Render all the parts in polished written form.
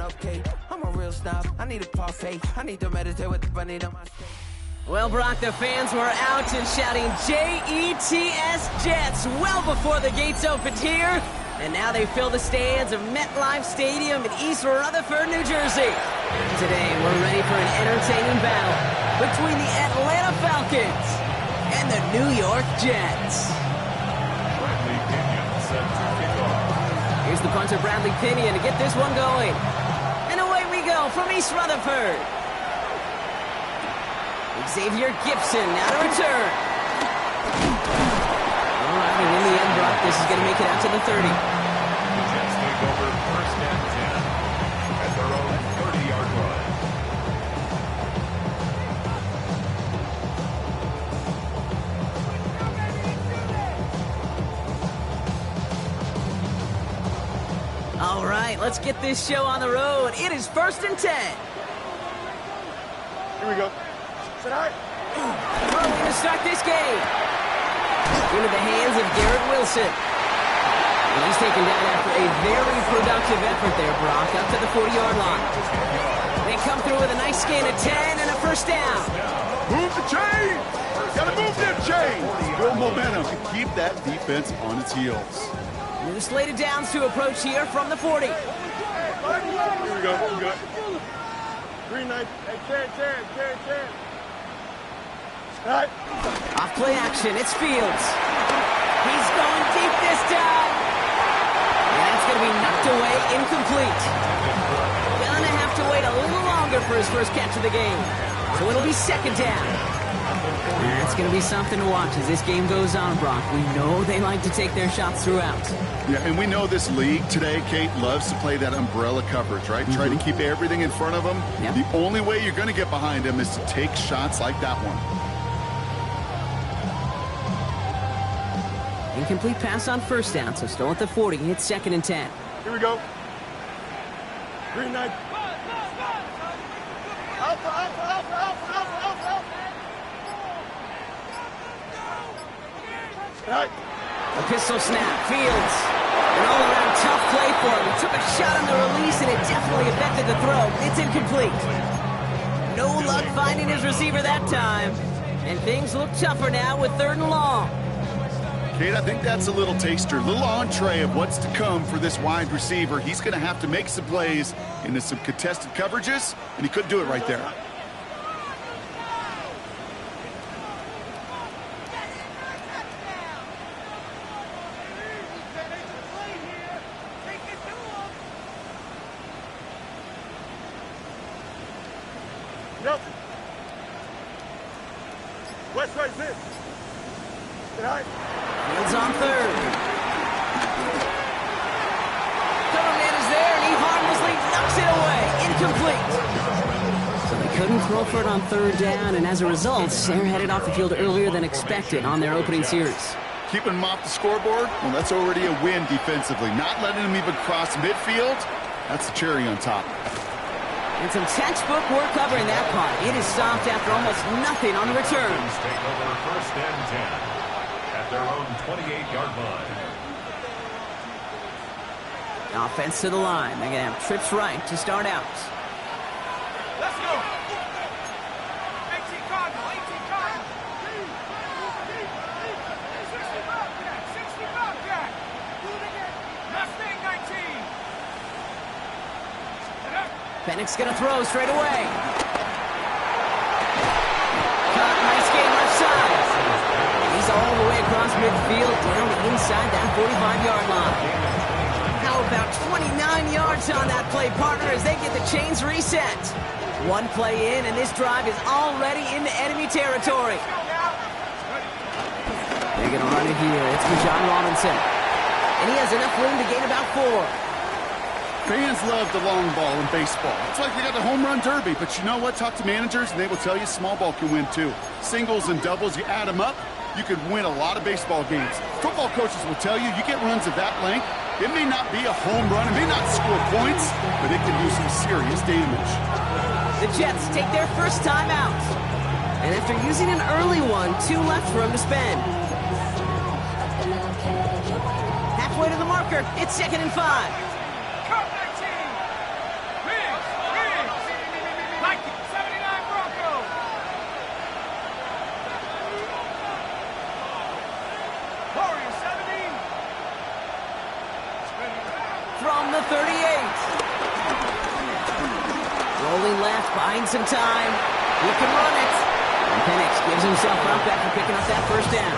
okay. I'm a real snob. I need a parfait. I need to meditate with the bunny on my stage. Well, Brock, the fans were out and shouting J-E-T-S Jets well before the gates opened here. And now they fill the stands of MetLife Stadium in East Rutherford, New Jersey. Today, we're ready for an entertaining battle between the Atlanta Falcons and the New York Jets. Bradley Pinion set to kick off. Here's the punter, Bradley Pinion, to get this one going. And away we go from East Rutherford. Xavier Gipson now to return. All right, and in the end, Brock, this is going to make it out to the 30. The Jets take over first and 10 at their own 30-yard line. All right, let's get this show on the road. It is first and 10. Here we go. Tonight. Going to start this game. Into the hands of Garrett Wilson. And he's taken down after a very productive effort there, Brock, up to the 40-yard line. They come through with a nice gain of 10 and a first down. Move the chain! Gotta move them chains! Build momentum and keep that defense on its heels. New slated downs to approach here from the 40. Here we go. We're good. Green knife. Hey, Chad. Right. Off play action, it's Fields. He's going deep this time. And that's going to be knocked away, incomplete. Gonna have to wait a little longer for his first catch of the game. So it'll be second down. That's going to be something to watch as this game goes on, Brock. We know they like to take their shots throughout. Yeah, and we know this league today, Kate, loves to play that umbrella coverage, right? Try to keep everything in front of them. Yep. The only way you're going to get behind them is to take shots like that one. Incomplete pass on first down, so still at the 40. It's second and 10. Here we go. Green knife. Right. A pistol snap, Fields. An all-around tough play for him. He took a shot on the release, and it definitely affected the throw. It's incomplete. No luck finding his receiver that time. And things look tougher now with third and long. Kate, I think that's a little taster, a little entree of what's to come for this wide receiver. He's going to have to make some plays into some contested coverages, and he couldn't do it right there. West side's in. Fields on third. Cover man is there, and he harmlessly knocks it away. Incomplete. So they couldn't throw for it on third down, and as a result, they're headed off the field earlier than expected on their opening series. Keeping him off the scoreboard, well, that's already a win defensively. Not letting him even cross midfield, that's the cherry on top. And some textbook work covering that part. It is stopped after almost nothing on the return. Take over first and 10 at their own 28-yard line. Offense to the line. They're going to have trips right to start out. Let's go. 18 Cardinal. 18 Cardinal. 60 Bobcat. Mustang 19. Penix going to throw straight away. Caught, nice game left side. He's all the way across midfield down to inside that 45-yard line. How about 29 yards on that play, partner, as they get the chains reset. One play in, and this drive is already into enemy territory. They're going to run it here. It's Bijan Robinson. And he has enough room to gain about 4. Fans love the long ball in baseball. It's like they got the home run derby, but you know what? Talk to managers, and they will tell you small ball can win too. Singles and doubles, you add them up, you could win a lot of baseball games. Football coaches will tell you, you get runs of that length, it may not be a home run, it may not score points, but it can do some serious damage. The Jets take their first time out. And after using an early one, 2 left for him to spend. Halfway to the marker, it's second and 5. Cut 19. Rolling left, buying some time. He can run it. And Penix gives himself up after picking up that first down.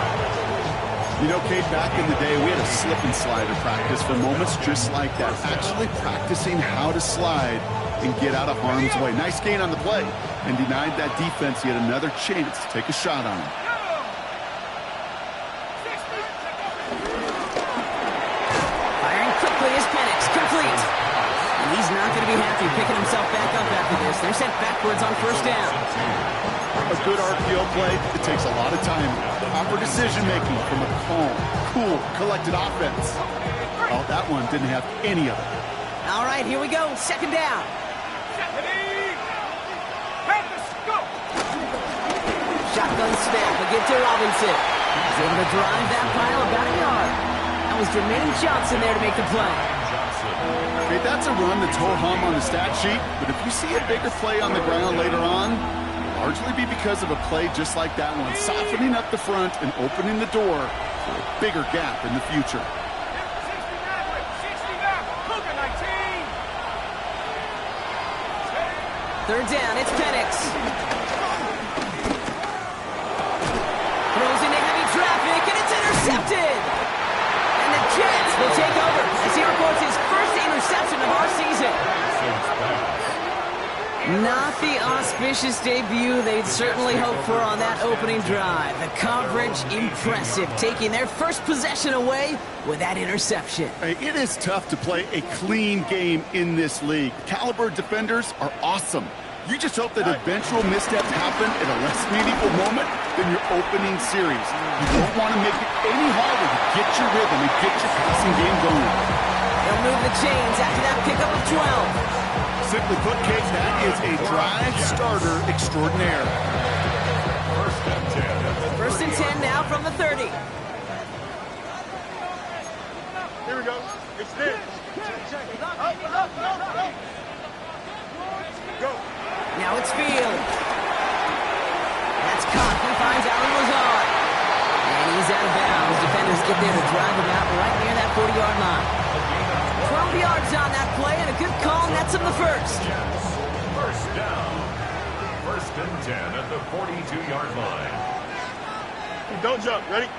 You know, Kate, back in the day, we had a slip and slider practice for moments just like that. Actually practicing how to slide and get out of harm's way. Nice gain on the play, and denied that defense yet another chance to take a shot on him. Firing quickly is Penix, complete. And he's not going to be happy picking himself back up after this. They're sent backwards on first down. A good RPO play, it takes a lot of time. Proper decision-making from a calm, cool, collected offense. Oh, that one didn't have any of it. All right, here we go. Second down. Shotgun snap, a give to Robinson. He's able to drive that pile about a yard. That was Jermaine Johnson there to make the play. Okay, that's a run that's ho-hum on the stat sheet, but if you see a bigger play on the ground later on, it'll largely be because of a play just like that one, softening up the front and opening the door for a bigger gap in the future. Third down, it's Penix. Throws into heavy traffic, and it's intercepted! And the Jets will take over as he records his first interception of our season. Not the auspicious debut they'd certainly hoped for on that opening drive. The coverage, impressive, taking their first possession away with that interception. Hey, it is tough to play a clean game in this league. Caliber defenders are awesome. You just hope that eventual missteps happen at a less meaningful moment than your opening series. You don't want to make it any harder to get your rhythm and get your passing game going. They'll move the chains after that pickup of 12. Simply put, Kate, that is a drive starter extraordinaire. First and 10 now from the 30. Here we go. Extend. Go. Now it's Field. That's caught. He finds Allen Lazard. And he's out of bounds. Defenders get there to drive him out right near that 40-yard line. 12 yards on that play, and a good call nets him the first. First down. First and 10 at the 42-yard line. Don't jump. Ready?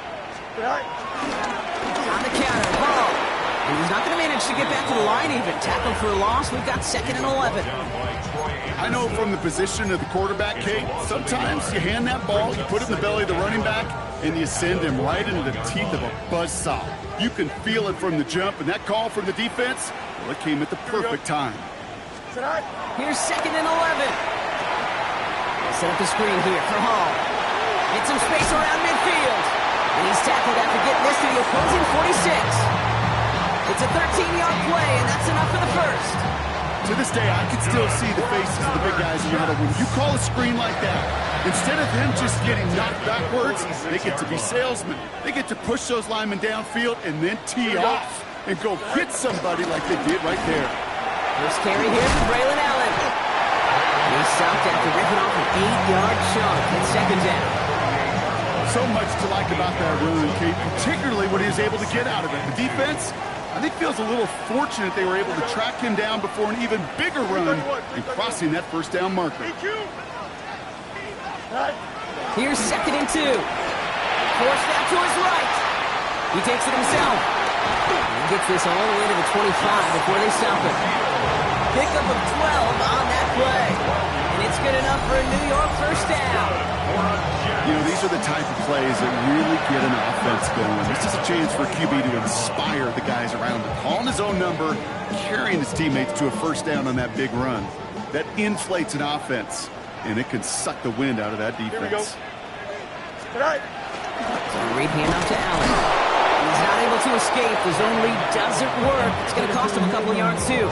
On the counter, ball. And he's not going to manage to get back to the line even. Tackled for a loss. We've got second and 11. I know from the position of the quarterback, Kate, sometimes you hand that ball, you put it in the belly of the running back, and you send him right into the teeth of a buzzsaw. You can feel it from the jump, and that call from the defense, well, it came at the perfect time. Here's second and 11. Set up the screen here for Hall. Get some space around midfield. And he's tackled after getting this to the opposing 46. It's a 13-yard play, and that's enough for the first. To this day, I can still see the faces of the big guys in the huddle. When you call a screen like that, instead of them just getting knocked backwards, they get to be salesmen. They get to push those linemen downfield and then tee off and go hit somebody like they did right there. First carry here for Braylon Allen. He's stopped after ripping off an 8-yard chunk. It's second down. So much to like about that run, Kate, particularly what he was able to get out of it. The defense, I think, feels a little fortunate they were able to track him down before an even bigger run and crossing that first down marker. Here's second and 2. Forced out to his right. He takes it himself. He gets this all the way to the 25 before they stop him. Pickup of 12 on that play. And it's good enough for a New York first down. You know, these are the type of plays that really get an offense going. This is a chance for QB to inspire the guys around him. Calling his own number, carrying his teammates to a first down on that big run. That inflates an offense, and it can suck the wind out of that defense. Here we go. All right. So a read handoff to Allen. He's not able to escape. The zone read doesn't work. It's going to cost him a couple of yards, too.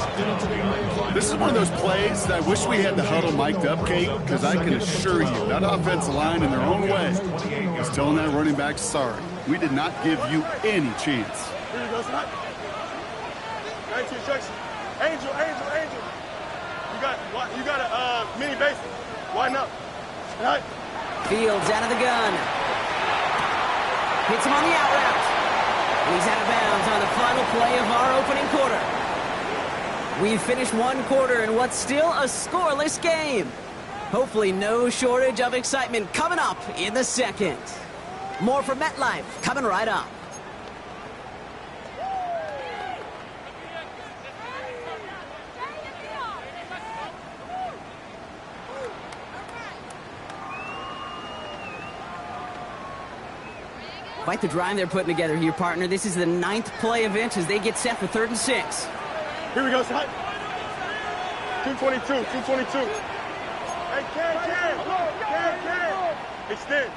This is one of those plays that I wish we had the huddle mic'd up, Kate, because I can assure you that offensive line in their own way is telling that running back, sorry, we did not give you any chance. Here we go, son. 19 instruction. Angel. You got a mini base. Widen up. All right. Fields out of the gun. Hits him on the out route. He's out of bounds on the final play of our opening quarter. We've finished one quarter in what's still a scoreless game. Hopefully no shortage of excitement coming up in the second. More from MetLife coming right up. Quite the drive they're putting together here, partner. This is the 9th play event as they get set for 3rd and 6. Here we go, son. 222, 222. Hey, Cam. Extend.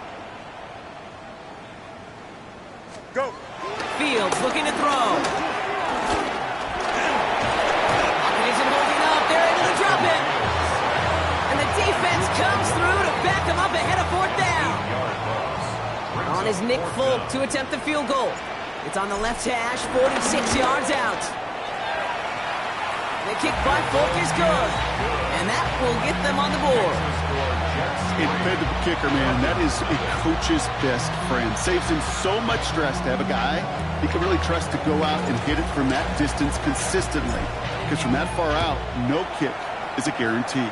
Go. Fields looking to throw. It isn't holding up. They're able to drop it. And the defense comes through to back them up ahead of 4th down. On is Nick Folk to attempt the field goal. It's on the left hash, 46 yards out. The kick by Folk is good. And that will get them on the board. A dependable kicker, man. That is a coach's best friend. Saves him so much stress to have a guy he can really trust to go out and hit it from that distance consistently. Because from that far out, no kick is a guarantee.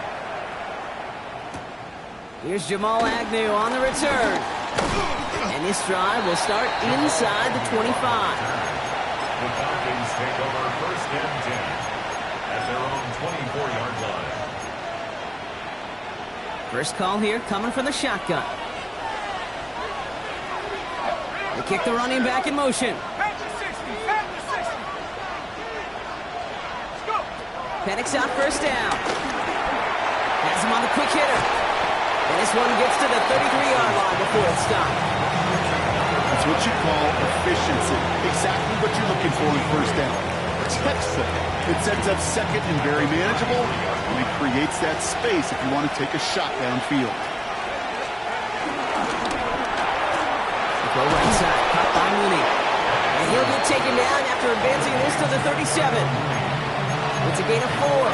Here's Jamal Agnew on the return. And this drive will start inside the 25. The Falcons take over 1st and 10 at their own 24-yard line. First call here coming from the shotgun. They kick the running back in motion. Penix out 1st down. Has him on the quick hitter. And this one gets to the 33-yard line before it's stopped. That's what you call efficiency. Exactly what you're looking for in 1st down. Textbook. It sets up 2nd and very manageable, and it creates that space if you want to take a shot downfield. Go right side, caught by Mooney. And he'll get taken down after advancing this to the 37. It's a gain of 4.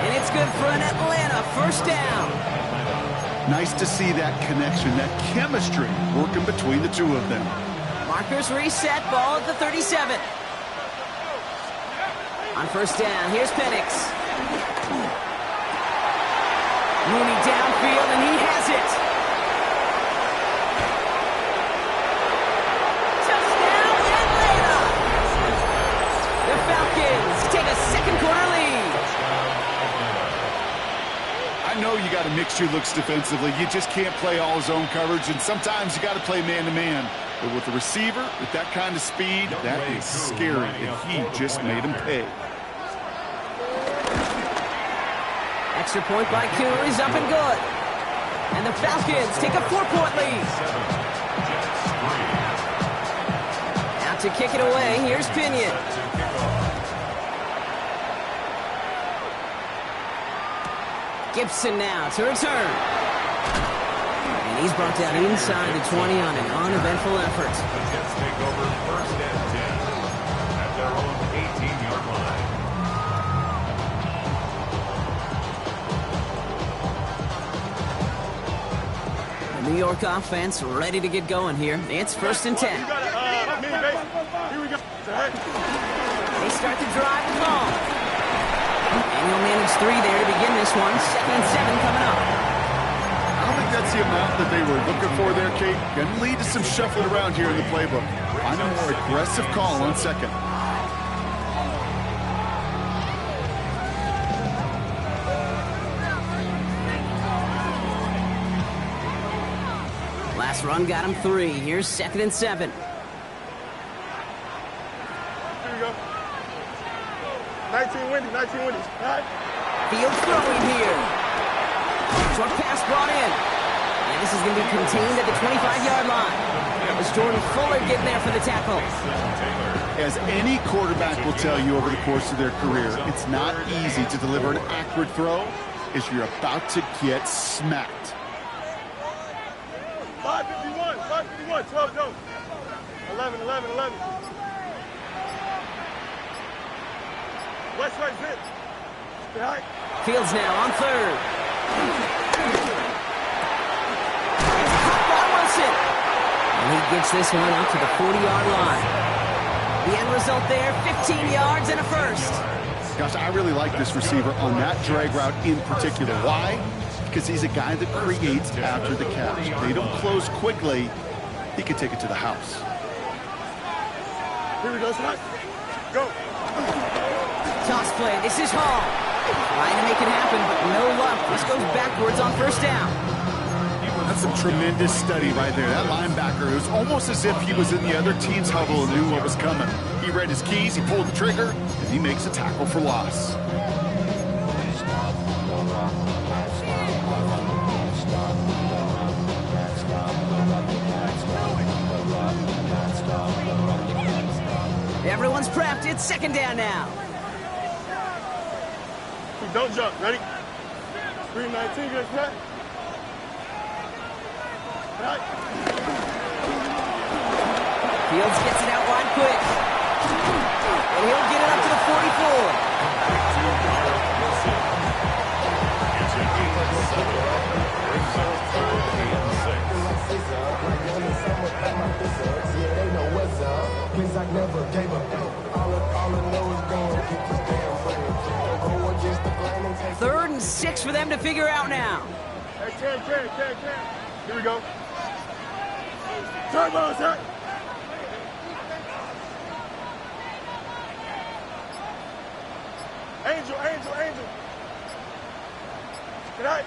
And it's good for an Atlanta 1st down. Nice to see that connection, that chemistry working between the two of them. Markers reset, ball at the 37. On 1st down, here's Penix. Mooney downfield, and he has it. Touchdown, Atlanta! The Falcons take a 2nd quarter lead. I know you got to mix your looks defensively. You just can't play all zone coverage, and sometimes you got to play man-to-man. But with the receiver, with that kind of speed, that is scary, and he just made him pay. Extra point by Kuhn is up and good. And the Falcons take a 4-point lead. Out to kick it away, here's Pinion. Gibson now to return. And he's brought down inside the 20 on an uneventful effort. Falcons take over 1st and 10 at their own 18-yard line. The New York offense ready to get going here. It's 1st and 10. Here we go. They start the drive long. And he'll manage 3 there to begin this one. 2nd and 7 coming up. I don't think that's the amount that they were looking for there, Kate. Going to lead to some shuffling around here in the playbook. Find a more aggressive call on 2nd. Last run got him 3. Here's 2nd and 7. Here we go. 19 Wendy's. All right. Field throwing here. Short pass brought in. And this is going to be contained at the 25-yard line. It's Jordan Fuller getting there for the tackle. As any quarterback will tell you over the course of their career, it's not easy to deliver an accurate throw as you're about to get smacked. 551, 12 go. 11. West right zip. Behind. Fields now on 3rd. It's caught by Wilson. And he gets this one out to the 40-yard line. The end result there, 15 yards and a 1st. Gosh, I really like this receiver on that drag route in particular. Why? Because he's a guy that creates after the catch. They don't close quickly. He can take it to the house. Here we go, Scott. Go. Toss play. This is Hall. Trying to make it happen, but no luck. This goes backwards on first down. That's some tremendous study right there. That linebacker, it was almost as if he was in the other team's huddle and knew what was coming. He read his keys, he pulled the trigger, and he makes a tackle for loss. Everyone's prepped. It's second down now. Don't jump. Ready? 319, good snap. Right. Fields gets it out wide quick. And he'll get it up to the 44. Third and 6 for them to figure out now. Hey, 10. Here we go. Turbo, sir. Angel. Good night.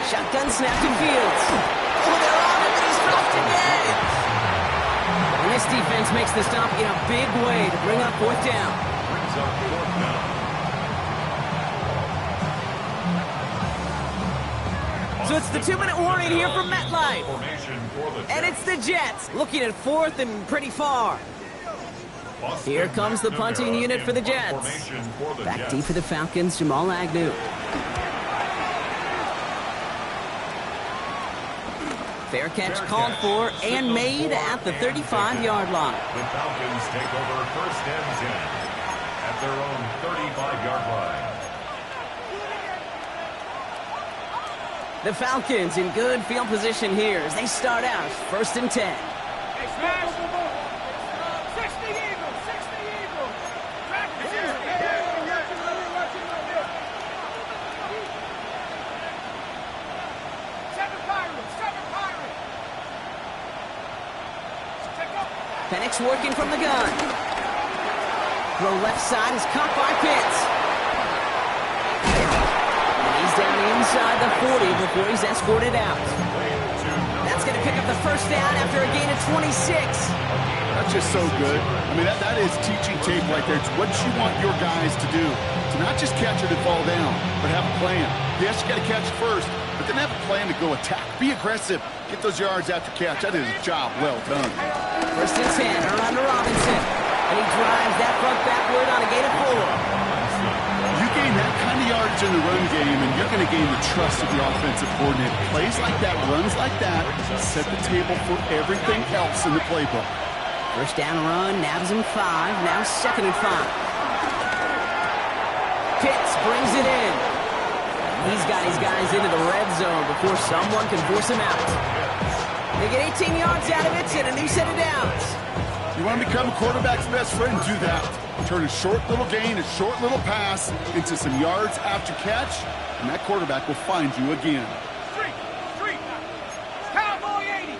Shotgun snap to Fields. Oh, they're on him, and he's dropped again. And this defense makes the stop in a big way to bring up fourth down. Brings up fourth down. So it's the 2-minute warning here from MetLife. Formation for the And it's the Jets looking at fourth and pretty far. Boston Here comes the punting McNamara unit for the in Jets. formation for the Back Jets. deep for the Falcons, Jamal Agnew. Fair catch called for and made at the 35-yard line. The Falcons take over first and 10 at their own 35-yard line. The Falcons in good field position here as they start out first and 10. Hey, smash. 60 Eagles. Track it. Seven Pirates. Penix working from the gun. Throw left side is caught by Pitts. And he's down inside the 40 before he's escorted out. That's going to pick up the first down after a gain of 26. That's just so good. I mean, that is teaching tape right there. It's what you want your guys to do. To not just catch it and fall down, but have a plan. Yes, you got to catch it first, but then have a plan to go attack. Be aggressive. Get those yards after catch. That is a job well done. First and 10, around to Robinson. And he drives that front backward on a gain of 4. You gain that kind of yardage in the run game, and you're going to gain the trust of the offensive coordinator. Plays like that, runs like that, set the table for everything else in the playbook. First down run, nabs him 5, now second and 5. Pitts brings it in. He's got his guys into the red zone before someone can force him out. They get 18 yards out of it and a new set of downs. You want to become a quarterback's best friend, do that. Turn a short little gain, a short little pass into some yards after catch, and that quarterback will find you again. Street. Cowboy 80.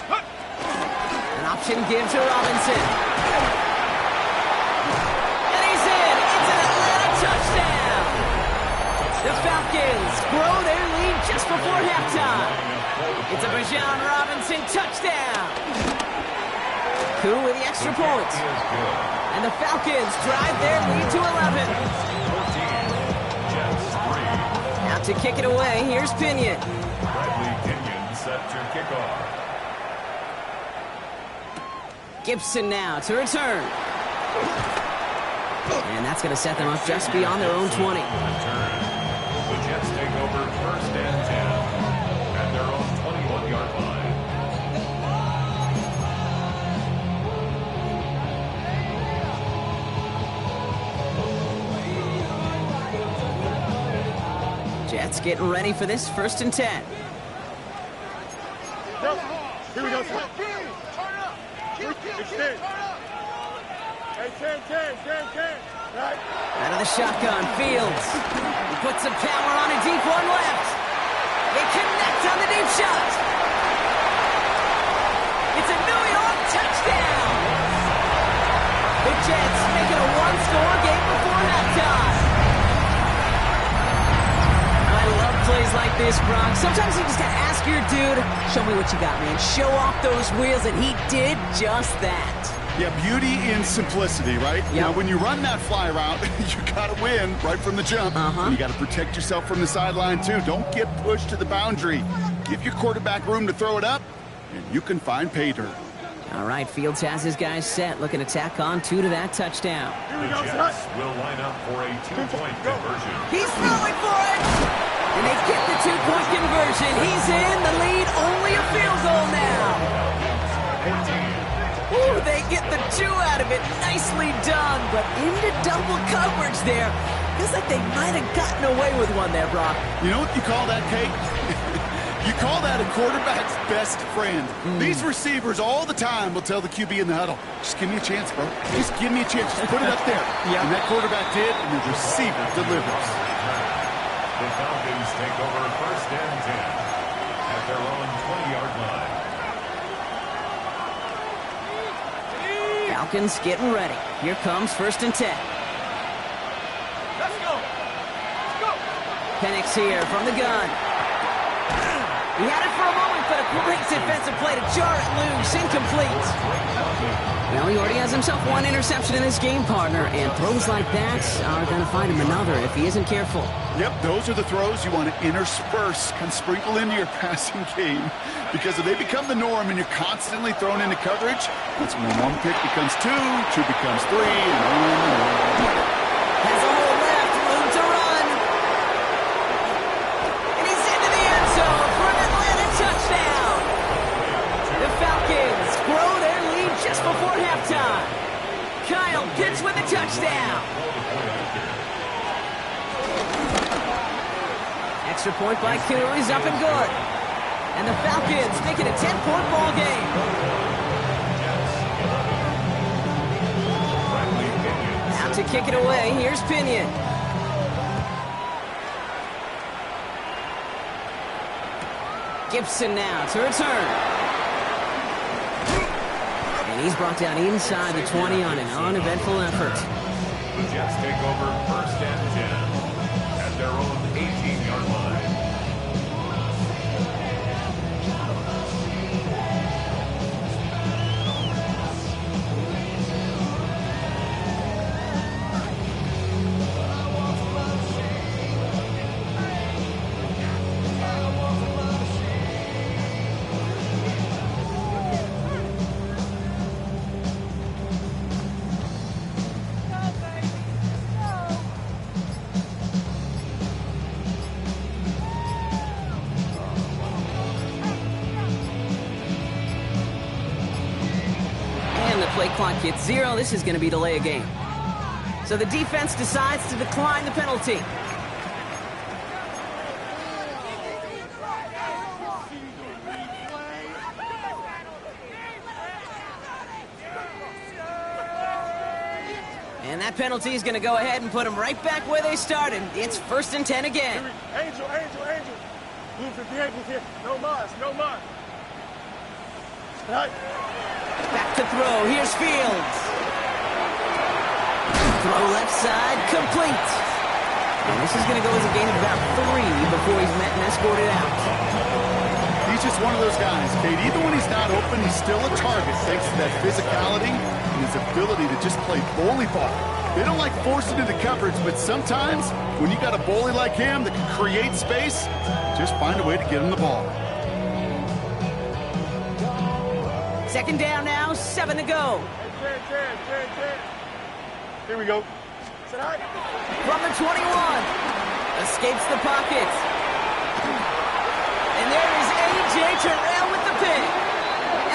An option give to Robinson. And he's in. It's an Atlanta touchdown. The Falcons grow their lead just before halftime. It's a Bijan Robinson touchdown. Koo with the extra point. And the Falcons drive their lead to 11. 14, Jets 3. Now to kick it away, here's Pinion. Bradley Pinion set to kick off. Gibson now to return. And that's going to set them up just beyond their own 20. The Jets take over first and 10 at their own 21-yard line. Jets getting ready for this first and 10. Here we go, sir. Extend. Hey, Right. Out of the shotgun, Fields. He puts some power on a deep one left. They connect on the deep shot. It's a New York touchdown. The Jets make it a one-score game before halftime. I love plays like this, Brock. Sometimes you just gotta ask your dude, show me what you got, man. Show off those wheels, and he did just that. Yeah, beauty in simplicity, right? Yep. Now, when you run that fly route, you got to win right from the jump. And you got to protect yourself from the sideline, too. Don't get pushed to the boundary. Give your quarterback room to throw it up, and you can find pay dirt. All right, Fields has his guys set, looking to tack on 2 to that touchdown. The Jets will line up for a 2-point conversion. He's throwing for it! And they get the 2-point conversion. He's in the lead, only a field goal now. Ooh, they get the 2 out of it. Nicely done, but into double coverage there. Feels like they might have gotten away with one there, Brock. You know what you call that, Kate? You call that a quarterback's best friend. These receivers all the time will tell the QB in the huddle, just give me a chance, bro. Just give me a chance. Just put it up there. And that quarterback did, and the receiver delivers. The Falcons take over first and 10 at their own 20-yard line. Falcons getting ready. Here comes first and 10. Let's go. Let's go. Penix here from the gun. He had it for a moment, but a great defensive play to jar it loose. Incomplete. Well, he already has himself 1 interception in this game, partner, and throws like that are going to find him another if he isn't careful. Yep, those are the throws you want to intersperse, kind of sprinkle into your passing game. Because if they become the norm and you're constantly thrown into coverage, that's when 1 pick becomes 2, 2 becomes 3, and on. Has a hole left, room to run. And he's into the end zone for an Atlanta touchdown. The Falcons grow their lead just before halftime. Kyle Pitts with a touchdown. Extra point by Koo is up and good. And the Falcons make it a 10-point ball game. Out to kick it away, here's Pinion. Gibson now to return. And he's brought down inside the 20 on an uneventful effort. The Jets take over first and 10 at their own 18-yard line. Play clock hits 0. This is going to be delay a game. So the defense decides to decline the penalty. And that penalty is going to go ahead and put them right back where they started. It's first and 10 again. Angel. Blue 58. No mas. Right. Back to throw. Here's Fields. Throw left side, complete. And this is going to go as a gain of about 3 before he's met and escorted out. He's just one of those guys, Kate. Even when he's not open, he's still a target thanks to that physicality and his ability to just play bully ball. They don't like forcing into coverage, but sometimes when you got a bully like him that can create space, just find a way to get him the ball. Second down now, 7 to go. 10. Here we go. From the 21. Escapes the pocket. And there is A.J. Terrell with the pick.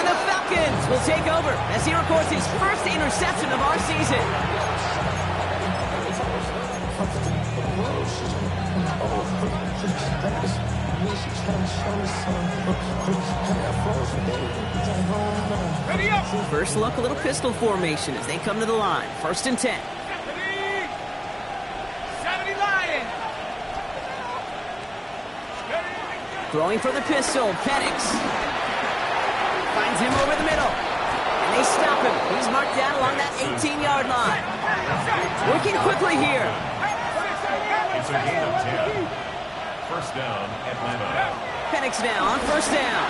And the Falcons will take over as he records his first interception of our season. First look, a little pistol formation as they come to the line. 1st and 10. 70 Lions. Throwing for the pistol, Penix. Finds him over the middle. And they stop him. He's marked down along that 18-yard line. Working quickly here. It's a gain of 10. First down, Atlanta. Penix now on 1st down.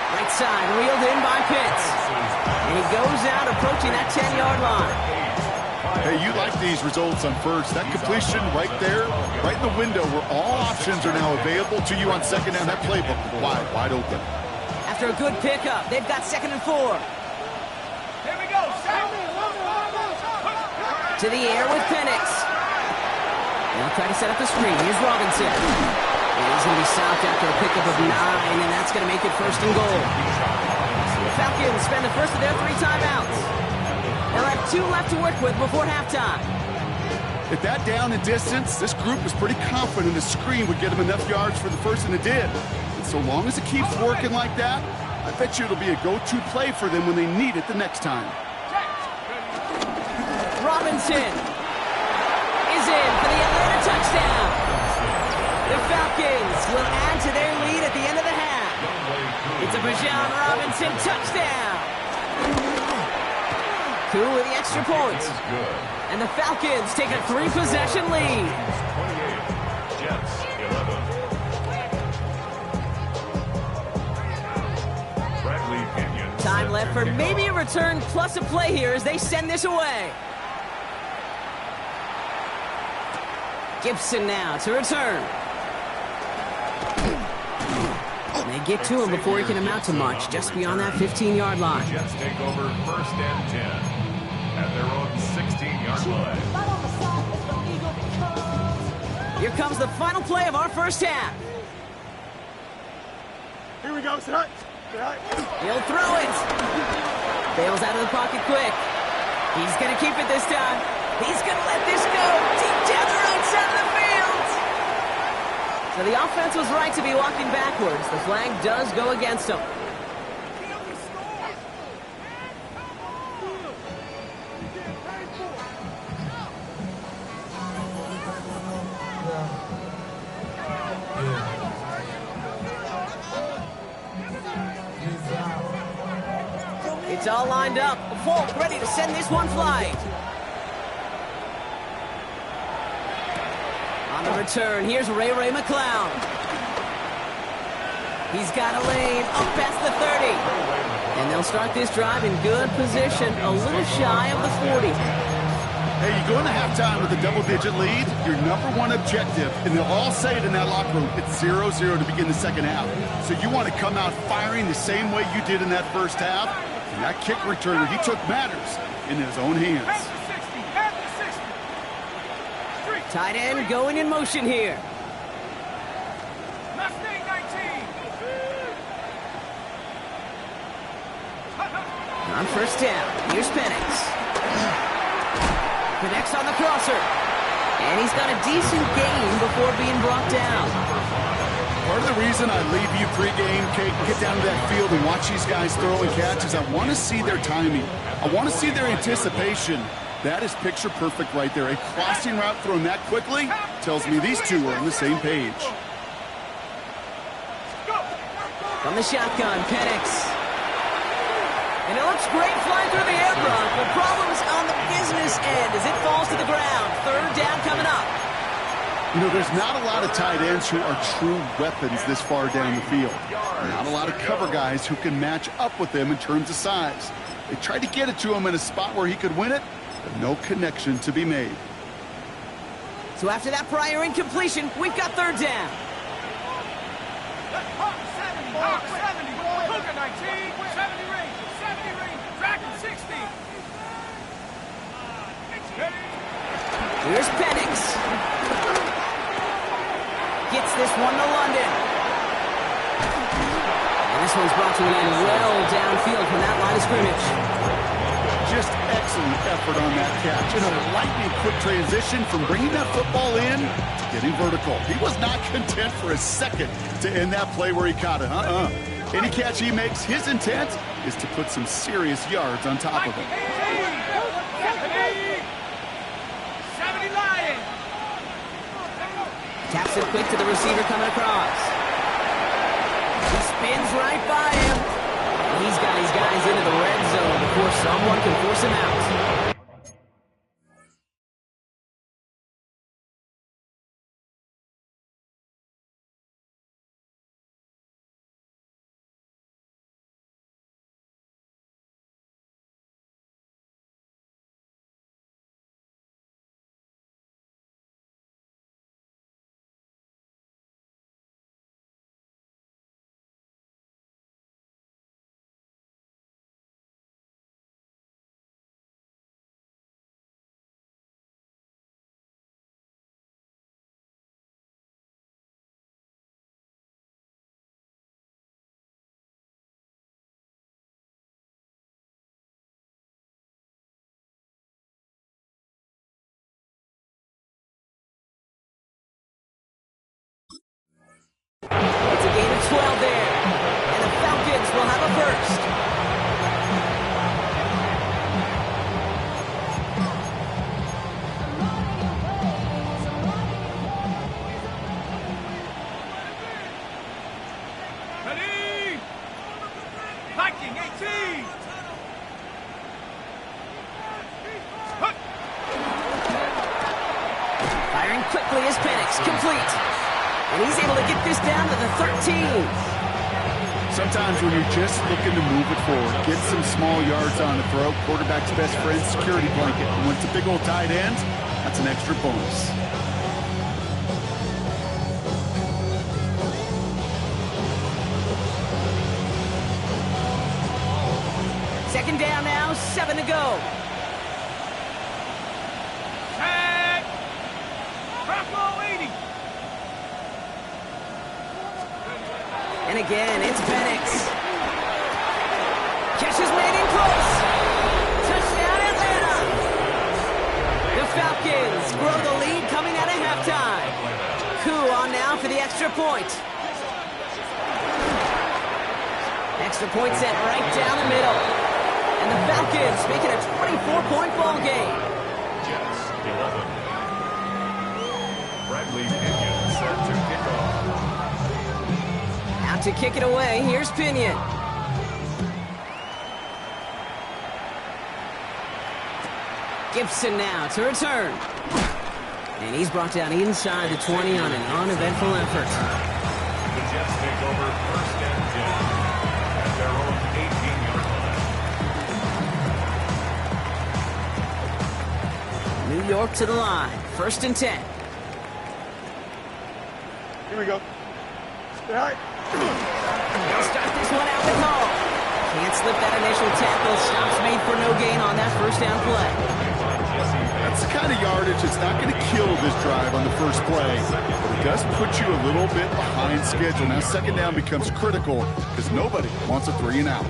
Right side, reeled in by Pitts. And he goes out approaching that 10-yard line. Hey, you like these results on first. That completion right there, right in the window where all options are now available to you on 2nd down. That playbook wide open. After a good pickup, they've got 2nd and 4. Here we go. To the air with Penix. They'll try to set up the screen. Here's Robinson. And he's going to be stopped after a pickup of 9, and that's going to make it 1st and goal. The Falcons spend the first of their 3 timeouts. They'll have 2 left to work with before halftime. At that down and distance, this group was pretty confident the screen would get them enough yards for the first, and it did. And so long as it keeps working like that, I bet you it'll be a go-to play for them when they need it the next time. Robinson is in for the Atlanta touchdown. The Falcons will add to their lead at the end of the half. It's a Bijan Robinson touchdown. Cool with the extra points. And the Falcons take a 3-possession lead. 28, Jets 11. Bradley Pinion. Time left for maybe a return plus a play here as they send this away. Gibson now to return. And they get to him before he can amount to much, just beyond that 15-yard line. Jets take over 1st and 10 at their own 16-yard line. Here comes the final play of our first half. Here we go, set. He'll throw it. Bails out of the pocket quick. He's going to keep it this time. He's going to let this go deep down the right side of the field. So the offense was right to be walking backwards. The flag does go against them. It's all lined up. Falk ready to send this one flying. On the return, here's Ray McCloud. He's got a lane up past the 30. And they'll start this drive in good position, a little shy of the 40. Hey, you go into halftime with a double-digit lead, your #1 objective, and they'll all say it in that locker room, it's 0-0 to begin the second half. So you want to come out firing the same way you did in that first half. And that kick returner, he took matters in his own hands. Tight end going in motion here. Mustang 19. On 1st down, here's Penix. Connects on the crosser. And he's got a decent gain before being brought down. Part of the reason I leave you pregame, Kate, get down to that field and watch these guys throw and catch is I want to see their timing. I want to see their anticipation. That is picture perfect right there. A crossing route thrown that quickly tells me these two are on the same page. From the shotgun, Penix. And it looks great flying through the air, Brock. The problem's on the business end as it falls to the ground. 3rd down coming up. You know, there's not a lot of tight ends who are true weapons this far down the field. Not a lot of cover guys who can match up with them in terms of size. They tried to get it to him in a spot where he could win it, but no connection to be made. So after that prior incompletion, we've got 3rd down. Hawk 70. Hawk 70. Cougar 19. 70 ring. 70 ring. Dragon 60. Here's Penix. Gets this one to London. And this one's brought to an end well downfield from that line of scrimmage. Just excellent effort on that catch. And a lightning quick transition from bringing that football in to getting vertical. He was not content for a second to end that play where he caught it. Any catch he makes, his intent is to put some serious yards on top of it. 70 Lions. Taps it quick to the receiver coming across. He spins right by him. He's got his guys into the red zone before someone can force him out. It's a gain of 12 there, and the Falcons will have a first. Ready? Viking 18. Firing quickly is Penix, complete. And he's able to get this down to the 13. Sometimes when you're just looking to move it forward, get some small yards on the throw, quarterback's best friend, security blanket. And when it's a big old tight end, that's an extra bonus. Second down now, 7 to go. Tag. Bronco 80. And again, it's Penix. Catch is made in close. Touchdown, Atlanta. The Falcons grow the lead coming out of halftime. Koo on now for the extra point. Extra point set right down the middle. And the Falcons make it a 24-point ball game. Jets 11. Bradley Pinion set to kick off. Out to kick it away, here's Pinion. Gibson now to return. And he's brought down inside the 20 on an uneventful effort. The Jets take over first and 10 at their own 18-yard line. New York to the line, first and 10. Here we go. All right. They'll start this one out with Hall. Can't slip that initial tackle. Stops made for no gain on that first down play. That's the kind of yardage that's not going to kill this drive on the first play, but it does put you a little bit behind schedule. Now second down becomes critical because nobody wants a 3 and out.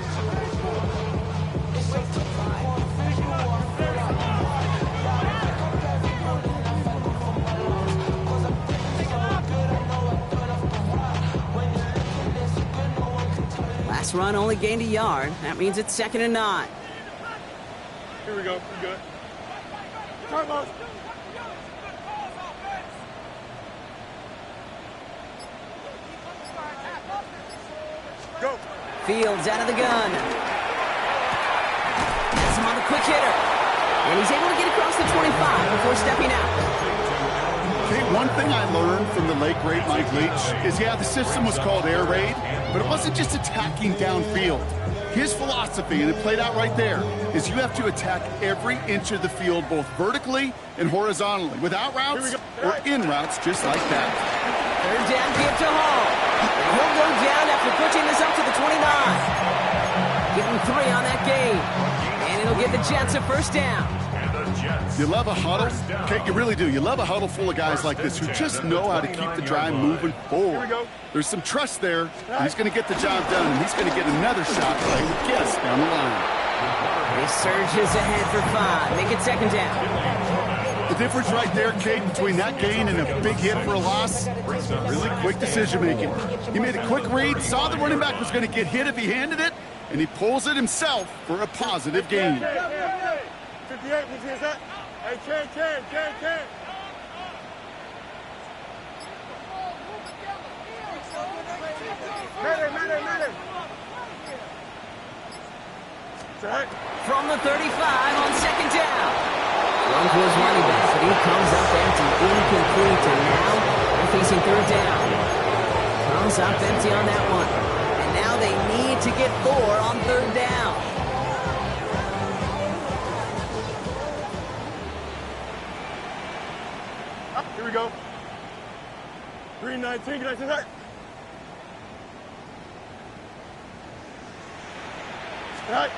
Last run only gained a yard. That means it's 2nd and 9. Here we go. We good. Carlos. Go. Fields out of the gun. That's him on the quick hitter. And he's able to get across the 25 before stepping out. Okay, one thing I learned from the late great Mike Leach is, yeah, the system was called air raid, but it wasn't just attacking downfield. His philosophy, and it played out right there, is you have to attack every inch of the field, both vertically and horizontally, without routes or in routes, just like that. Third down, give to Hall. And he'll go down after pushing this up to the 29. Give him 3 on that game. And it'll give the Jets a first down. You love a huddle? Okay, you really do. You love a huddle full of guys like this who just know how to keep the drive moving forward. There's some trust there. He's going to get the job done, and he's going to get another shot play with Guess down the line. They He surges ahead for 5. Make it second down. The difference right there, Kate, between that gain and a big hit for a loss, really quick decision-making. He made a quick read, saw the running back was going to get hit if he handed it, and he pulls it himself for a positive gain. 58, please hear that. Hey, Ken. Matter. From the 35 on second down. Run for his running back, but he comes up empty, incomplete, and now they're facing third down. Comes up empty on that one. And now they need to get 4 on third down. Here we go. 319, can I see that? Right.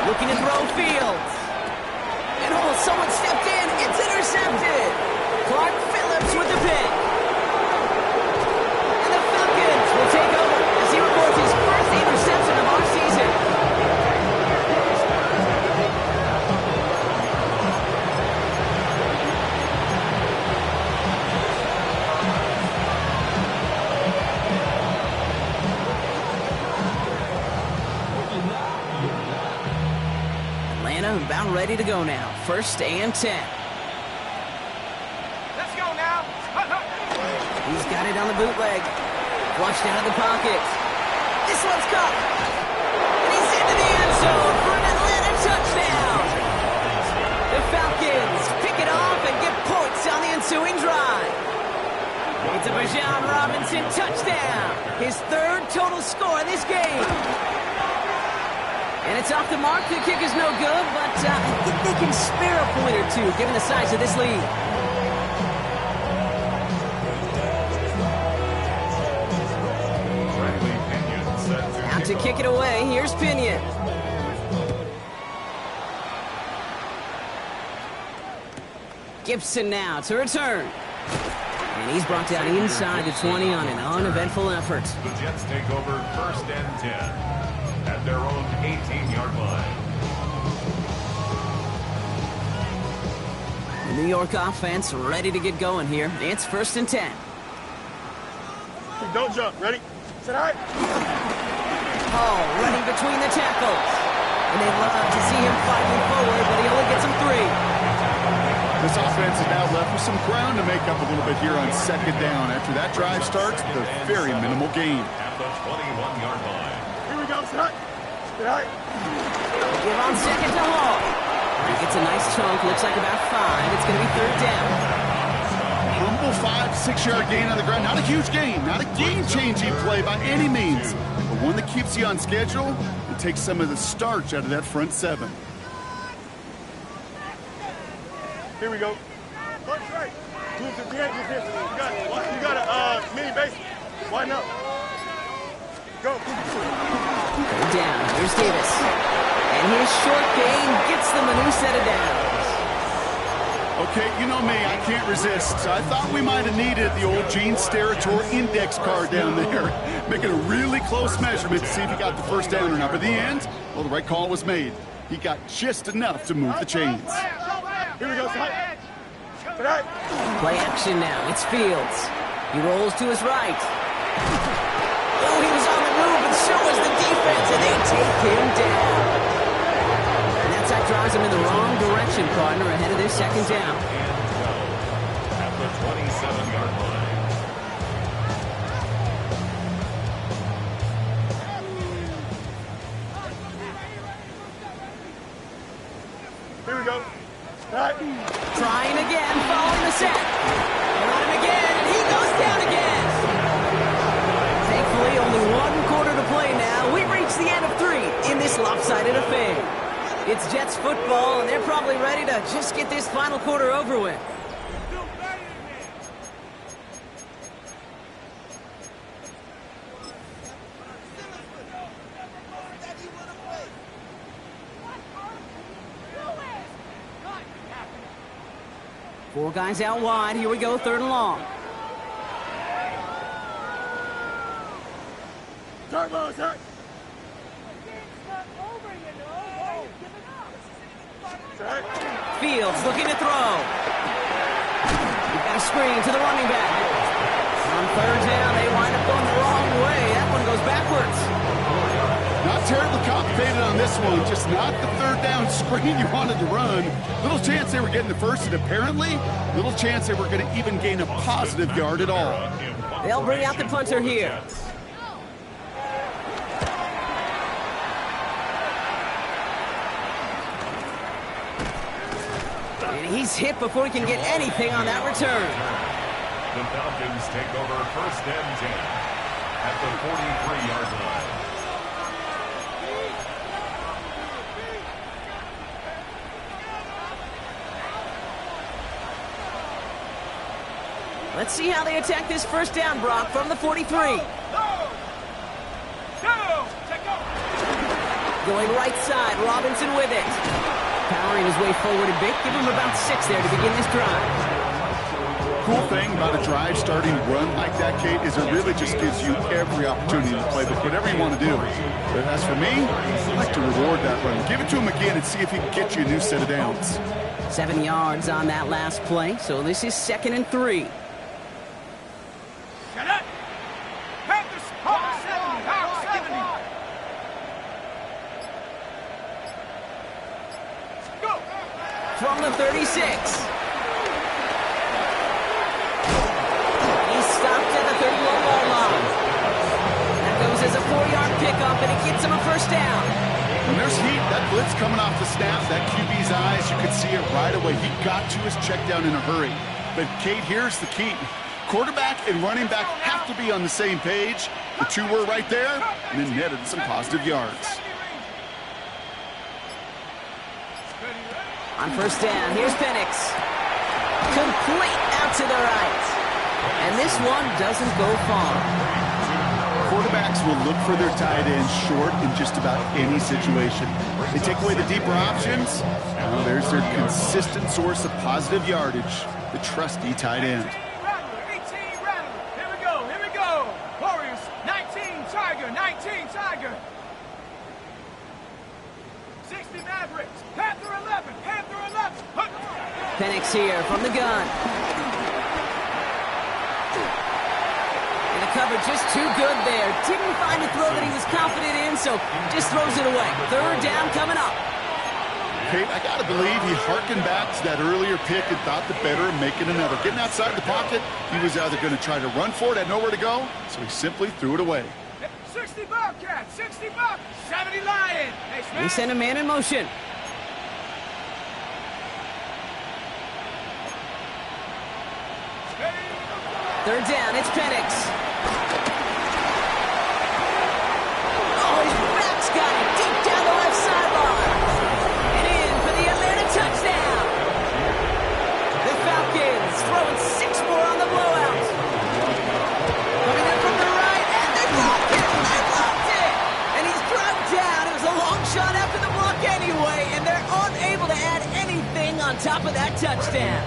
Looking to throw Fields. And someone stepped in. It's intercepted. Clark Phillips with the pick. And the Falcons will take over as he records his first interception of our season. About ready to go now. First and 10. Let's go now. He's got it on the bootleg. Flushed out of the pocket. This one's caught. And he's into the end zone for an Atlanta touchdown. The Falcons pick it off and get points on the ensuing drive. It's a Bijan Robinson touchdown. His third total score in this game. And it's off the mark. The kick is no good, but I think they can spare a point or two, given the size of this lead. Out to kick it away. Here's Pinion. Gibson now to return. And he's brought down inside the 20 on an uneventful effort. The Jets take over first and 10. At their own 18-yard line. The New York offense ready to get going here. It's first and 10. Don't jump. Ready? Set high. Hall running between the tackles. And they love to see him fighting forward, but he only gets them 3. This offense is now left with some ground to make up a little bit here on second down. After that drive starts, the very minimal gain. At the 21-yard line. Give on second to Hall. He gets a nice chunk, looks like about 5. It's going to be third down. Humble 5-6-yard gain on the ground. Not a huge gain, not a game-changing play by any means, but one that keeps you on schedule and takes some of the starch out of that front 7. Here we go. Punch right. 258, you got a mini base. Why not? Go. Third down. Here's Davis. And his short gain gets them a new set of downs. Okay, you know me, I can't resist. I thought we might have needed the old Gene Steratore index card down there, making a really close measurement to see if he got the first down or not. But in the end, well, the right call was made. He got just enough to move the chains. Here we go, Play action now. It's Fields. He rolls to his right. Oh, he was on the move, and so was the defense, and they take him down. And that's how drives him in the wrong direction, partner, ahead of this second down. At the 27-yard line. Here we go. Trying again, following the set. And on him again, and he goes down again. Thankfully, only 1 quarter to play now. We've reached the end of 3 in this lopsided affair. It's Jets football, and they're probably ready to just get this final quarter over with. Four guys out wide. Here we go, third and long. Turbo, sir. Fields looking to throw. You've got a screen to the running back. On third down, they wind up going the wrong way. That one goes backwards. Not terribly complicated on this one, just not the third down screen you wanted to run. Little chance they were getting the first, and apparently, little chance they were going to even gain a positive yard at all. They'll bring out the punter here. And he's hit before he can get anything on that return. The Falcons take over first and 10 at the 43-yard line. Let's see how they attack this first down, Brock, from the 43. Going right side, Robinson with it. Powering his way forward a bit. Give him about 6 there to begin this drive. Cool thing about a drive starting run like that, Kate, is it really just gives you every opportunity to play whatever you want to do. But as for me, I like to reward that run. Give it to him again and see if he can get you a new set of downs. 7 yards on that last play, so this is 2nd and 3. From the 36. He's stopped at the 31-yard line. That goes as a 4-yard pickup, and it gets him a first down. When there's heat, that blitz coming off the snap, that QB's eyes, you could see it right away. He got to his check down in a hurry. But, Kate, here's the key. Quarterback and running back have to be on the same page. The two were right there, and then netted some positive yards. On first down, here's Penix. Complete out to the right. And this one doesn't go far. Quarterbacks will look for their tight ends short in just about any situation. They take away the deeper options. Well, there's their consistent source of positive yardage, the trusty tight end. Here we go. Warriors, 19, Tiger, 19, Tiger. 60 Mavericks, Panther 11, Panther 11. Penix here from the gun. And the cover just too good there. Didn't find a throw that he was confident in, so just throws it away. Third down coming up. Kate, I got to believe he harkened back to that earlier pick and thought the better of making another. Getting outside the pocket, he was either going to try to run for it, had nowhere to go, so he simply threw it away. 60 Bobcat, 60 Bob, 70 Lion. Hey, They send a man in motion. Third down, it's Penix. Oh, his back's got it deep down the left sideline. And in for the Atlanta touchdown. The Falcons throwing 6 more on the blowout. Coming in from the right, and they blocked it. They blocked it. And he's dropped down. It was a long shot after the block anyway, and they're unable to add anything on top of that touchdown.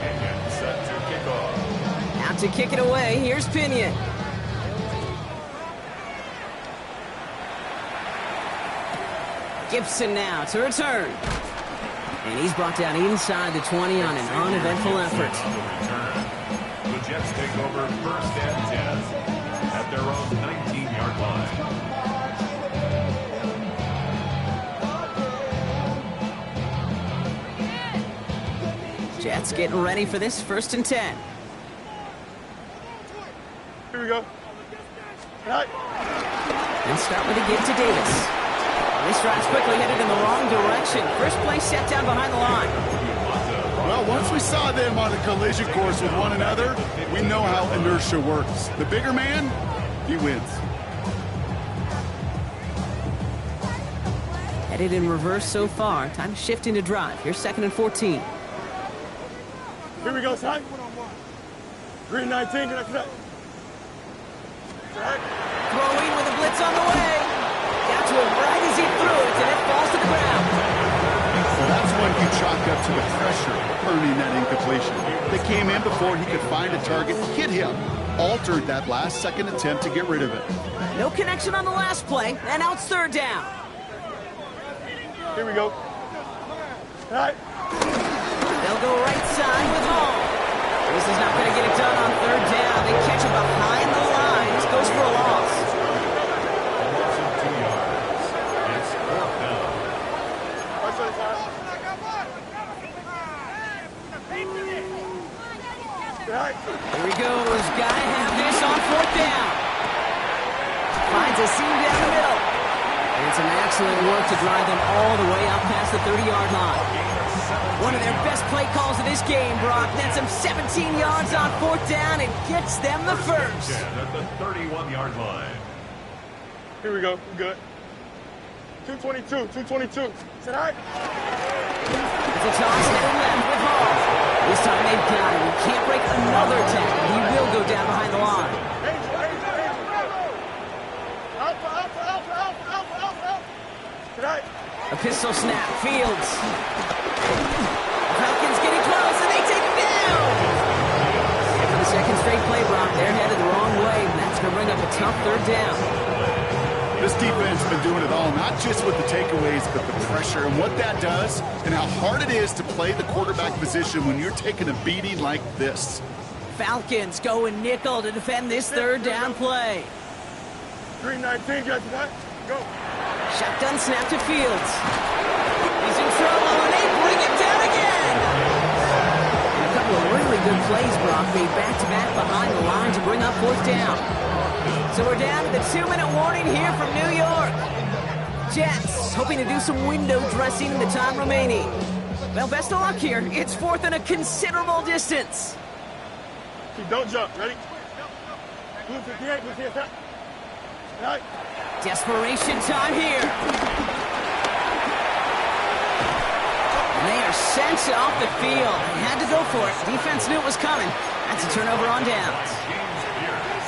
Set to kick off. Out to kick it away, here's Pinion. Gibson now to return. And he's brought down inside the 20 on an uneventful effort. The Jets take over first and 10 at their own 19-yard line. Jets getting ready for this 1st and 10. Here we go. Right. And start with a give to Davis. This drive's quickly headed in the wrong direction. First play set down behind the line. Well, once we saw them on a collision course with one another, we know how inertia works. The bigger man, he wins. Headed in reverse so far. Time to shift into drive. Here's 2nd and 14. Here we go, son. Green 19, connect. Throwing with a blitz on the way. Got to him right as he threw it, and it falls to the ground. Well, that's when you chalk up to the pressure earning that incompletion. They came in before he could find a target, hit him, altered that last-second attempt to get rid of it. No connection on the last play, and now it's 3rd down. Here we go. All right. They'll go right side with Hall. This is not going to get it done on third down. They catch him behind the line. This goes for a loss. A loss of 2 yards. It's 4th down. Here he goes. Gotta have this on 4th down. Finds a seam down the middle. And some excellent work to drive them all the way out past the 30-yard line. One of their best play calls of this game, Brock. Nets them 17 yards on 4th down and gets them the first. At the 31-yard line. Here we go. Good. 222. 222. Is that all right? It's a toss to the left with Hall. This time they've got him. He can't break another tackle. He will go down behind the line. A pistol snap. Fields. Falcons getting close, and they take him down. And for the second straight play, Brock, they're headed the wrong way, and that's going to bring up a tough 3rd down. This defense has been doing it all, not just with the takeaways, but the pressure and what that does and how hard it is to play the quarterback position when you're taking a beating like this. Falcons go in nickel to defend this 3rd down play. 319, got that? Go. Shotgun snap to Fields. He's in trouble, and they bring him down again. And a couple of really good plays, Brock, made back-to-back behind the line to bring up 4th down. So we're down to the 2-minute warning here from New York. Jets hoping to do some window dressing in the time remaining. Well, best of luck here. It's 4th and a considerable distance. Don't jump. Ready? Blue 58, blue 58. Right. Desperation time here. And they are sent off the field. They had to go for it. Defense knew it was coming. That's a turnover on downs.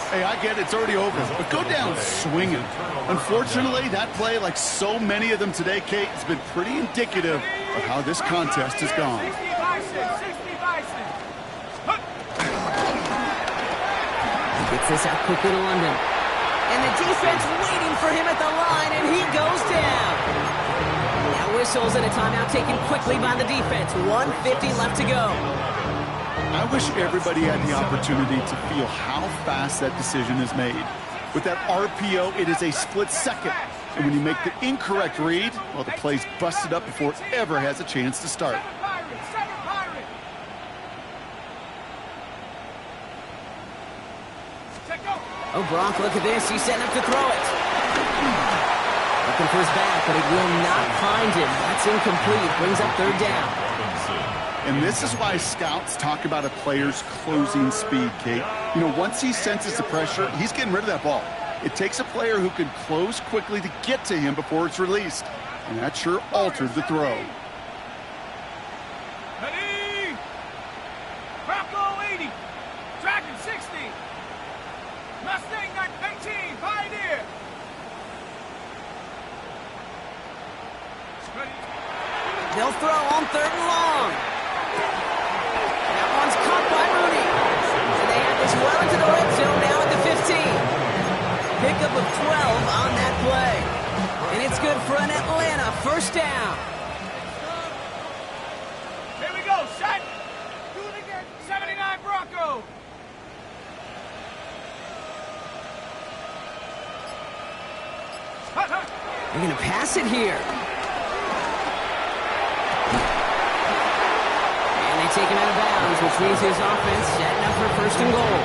Hey, I get it, it's already over, but go down swinging. Unfortunately, that play, like so many of them today, Kate, has been pretty indicative of how this contest has gone. 60 Bison. Gets this out quickly to London. And the defense waiting for him at the line, and he goes down. Now whistles and a timeout taken quickly by the defense. 1:50 left to go. I wish everybody had the opportunity to feel how fast that decision is made. With that RPO, it is a split second. And when you make the incorrect read, well, the play's busted up before it ever has a chance to start. Seven Pirate. Check go. Oh, Brock, look at this. He's setting up to throw it. Looking for his back, but it will not find him. That's incomplete. Brings up 3rd down. And this is why scouts talk about a player's closing speed, Kate. You know, once he senses the pressure, he's getting rid of that ball. It takes a player who can close quickly to get to him before it's released. And that sure altered the throw. Ready. Bronco 80. Dragon 60. Mustang 18. Pioneer. Ready. They'll throw on 3rd and long. That one's caught by Mooney. And they have this well into the red zone now at the 15. Pickup of 12 on that play. And it's good for an Atlanta 1st down. Here we go. Set. Do it again. 79 Bronco. They're going to pass it here. Take him out of bounds, which means his offense setting up for 1st and goal.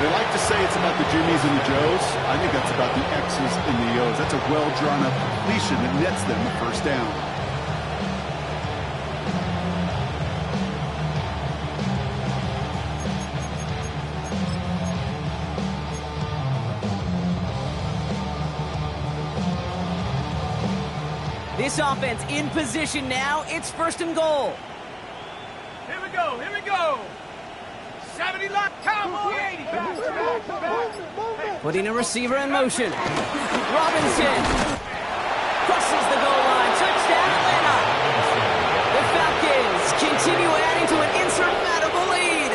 They like to say it's about the Jimmies and the Joes. I think that's about the X's and the O's. That's a well-drawn-up completion that nets them the 1st down. This offense in position now. It's 1st and goal. Here we go. 70 lock, Cowboy 80. Putting a receiver in motion. Robinson crosses the goal line. Touchdown, Atlanta. The Falcons continue adding to an insurmountable lead.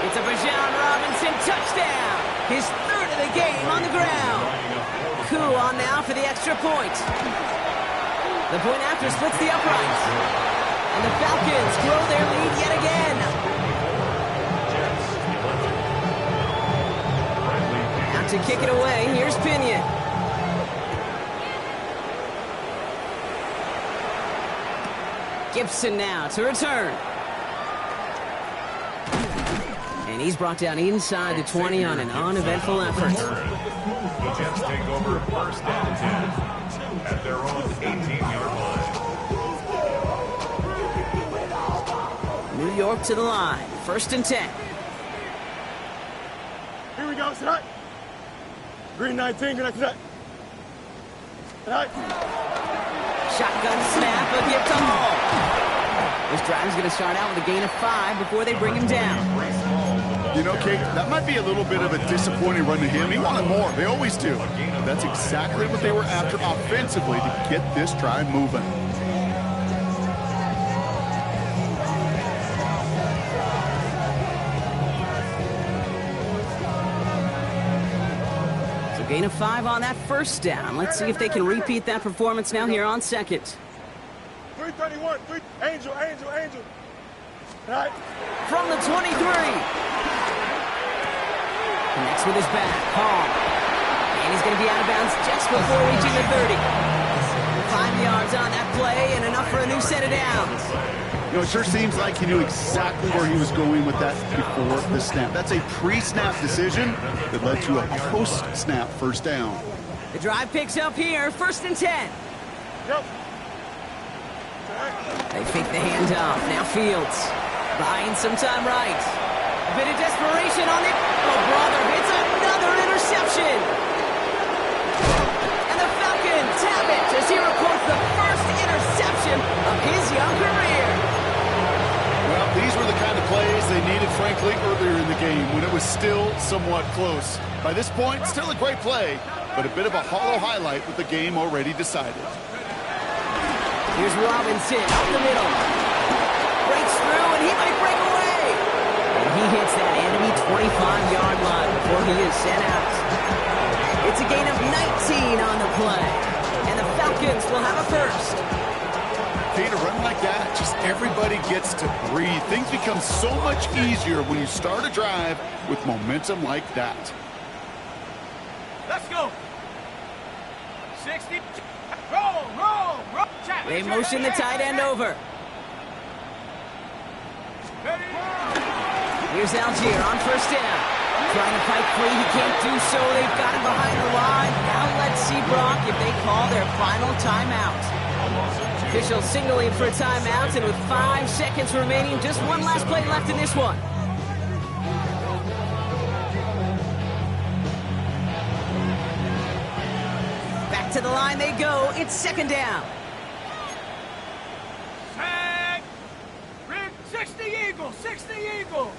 It's a Bijan Robinson touchdown. His 3rd of the game on the ground. Koo on now for the extra point. The point after splits the uprights. And the Falcons grow their lead yet again. Jets 11. Bradley Pinion. Out to kick it away, here's Pinion. Gibson now to return. And he's brought down inside the 20 on an uneventful effort. The Jets take over first and 10 at their own 18-yard line. New York to the line, first and 10. Here we go, set. Green 19, good after that. Set. Shotgun snap, a gift to Hall. This drive's going to start out with a gain of 5 before they bring him down. You know, Kate, that might be a little bit of a disappointing run to him. He wanted more. They always do. But that's exactly what they were after offensively to get this drive moving. So gain of 5 on that first down. Let's see if they can repeat that performance now here on second. 331, Angel. Right. From the 23. Connects with his back. Hall. And he's going to be out of bounds just before reaching the 30. 5 yards on that play and enough for a new set of downs. You know, it sure seems like he knew exactly where he was going with that before the snap. That's a pre-snap decision that led to a post-snap first down. The drive picks up here, first and 10. Yep. They fake the handoff. Now Fields. Buying some time right. A bit of desperation on it. Oh, brother, it's another interception. And the Falcons have it as he records the first interception of his young career. Well, these were the kind of plays they needed, frankly, earlier in the game when it was still somewhat close. By this point, still a great play, but a bit of a hollow highlight with the game already decided. Here's Robinson up the middle. Breaks through, and he might break away. And he hits that enemy 25-yard line before he is sent out. It's a gain of 19 on the play. And the Falcons will have a first. Kate, a run like that, just everybody gets to breathe. Things become so much easier when you start a drive with momentum like that. Let's go. 60. Roll. They motion the tight end over. Here's Algier on first down. Trying to fight free, he can't do so. They've got him behind the line. Now let's see, Brock, if they call their final timeout. Officials signaling for a timeout, and with 5 seconds remaining, just one last play left in this one. Back to the line they go. It's second down. Tag. Red 60 Eagle. 60 Eagle.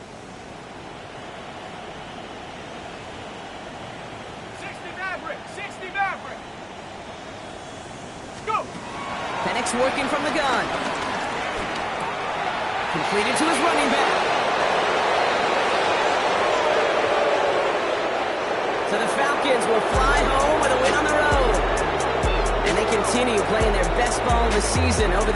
60 Maverick. 60 Maverick. Go. Penix working from the gun. Completed to his running back. So the Falcons will fly home with a win on the road. And they continue playing their best ball of the season over this